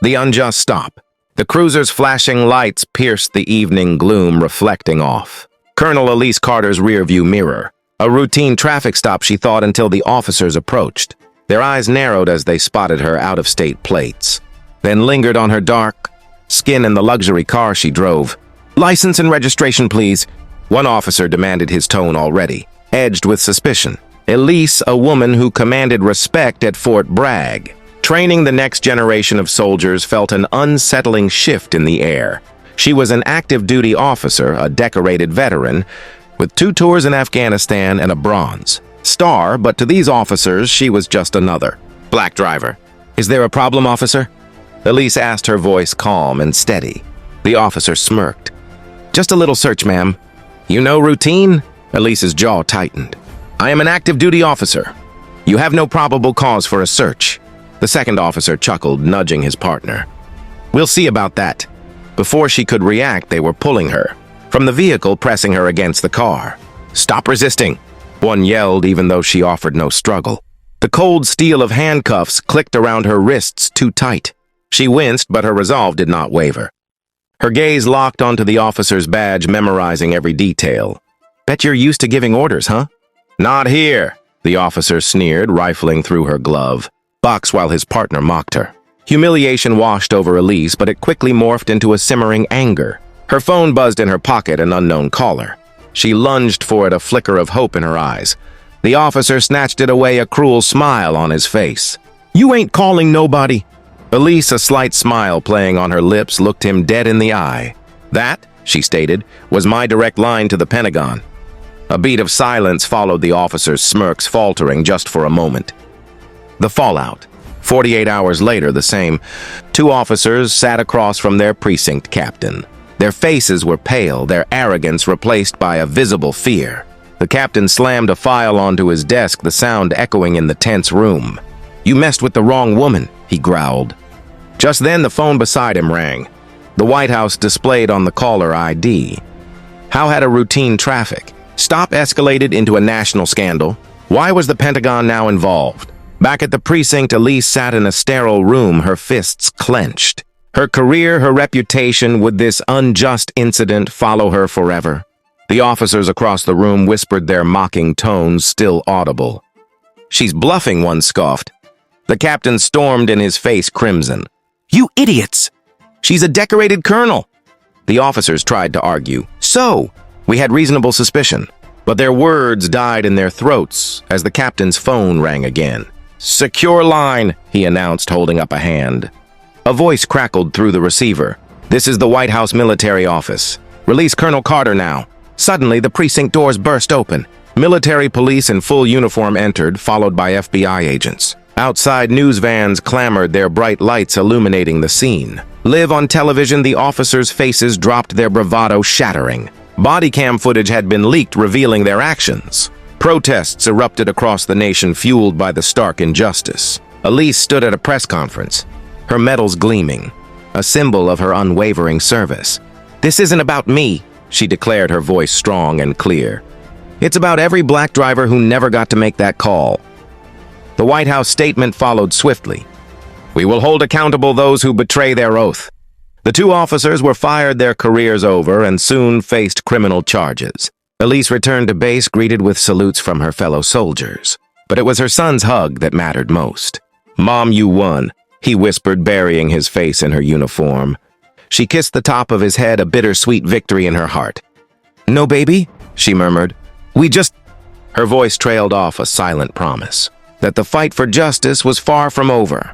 The unjust stop. The cruiser's flashing lights pierced the evening gloom, reflecting off Colonel Elise Carter's rearview mirror. A routine traffic stop, she thought, until the officers approached. Their eyes narrowed as they spotted her out-of-state plates, then lingered on her dark skin and the luxury car she drove. "License and registration, please." One officer demanded, his tone already edged with suspicion. Elise, a woman who commanded respect at Fort Bragg, training the next generation of soldiers, felt an unsettling shift in the air. She was an active-duty officer, a decorated veteran, with 2 tours in Afghanistan and a Bronze Star, but to these officers, she was just another black driver. "Is there a problem, officer?" Elise asked, her voice calm and steady. The officer smirked. "Just a little search, ma'am." "You know routine?" Elise's jaw tightened. "I am an active-duty officer. You have no probable cause for a search." The second officer chuckled, nudging his partner. "We'll see about that." Before she could react, they were pulling her from the vehicle, pressing her against the car. "Stop resisting!" one yelled, even though she offered no struggle. The cold steel of handcuffs clicked around her wrists too tight. She winced, but her resolve did not waver. Her gaze locked onto the officer's badge, memorizing every detail. "Bet you're used to giving orders, huh?" "Not here," the officer sneered, rifling through her glove box while his partner mocked her. Humiliation washed over Elise, but it quickly morphed into a simmering anger. Her phone buzzed in her pocket, an unknown caller. She lunged for it, a flicker of hope in her eyes. The officer snatched it away, a cruel smile on his face. "You ain't calling nobody." Elise, a slight smile playing on her lips, looked him dead in the eye. "That," she stated, "was my direct line to the Pentagon." A beat of silence followed the officer's smirks, faltering just for a moment. The fallout. 48 hours later, the same 2 officers sat across from their precinct captain. Their faces were pale, their arrogance replaced by a visible fear. The captain slammed a file onto his desk, the sound echoing in the tense room. "You messed with the wrong woman," he growled. Just then, the phone beside him rang. The White House displayed on the caller ID. How had a routine traffic stop escalated into a national scandal? Why was the Pentagon now involved? Back at the precinct, Elise sat in a sterile room, her fists clenched. Her career, her reputation, would this unjust incident follow her forever? The officers across the room whispered, their mocking tones still audible. "She's bluffing," one scoffed. The captain stormed in, his face crimson. "You idiots! She's a decorated colonel!" The officers tried to argue. "So, we had reasonable suspicion." But their words died in their throats as the captain's phone rang again. "Secure line," he announced, holding up a hand. A voice crackled through the receiver. "This is the White House military office. Release Colonel Carter now." Suddenly, the precinct doors burst open. Military police in full uniform entered, followed by FBI agents. Outside, news vans clamored, their bright lights illuminating the scene. Live on television, the officers' faces dropped, their bravado shattering. Body cam footage had been leaked, revealing their actions. Protests erupted across the nation, fueled by the stark injustice. Elise stood at a press conference, her medals gleaming, a symbol of her unwavering service. "This isn't about me," she declared, her voice strong and clear. "It's about every black driver who never got to make that call." The White House statement followed swiftly. "We will hold accountable those who betray their oath." The 2 officers were fired, their careers over, and soon faced criminal charges. Elise returned to base, greeted with salutes from her fellow soldiers. But it was her son's hug that mattered most. "Mom, you won," he whispered, burying his face in her uniform. She kissed the top of his head, a bittersweet victory in her heart. "No, baby," she murmured. "We just—" Her voice trailed off, a silent promise that the fight for justice was far from over.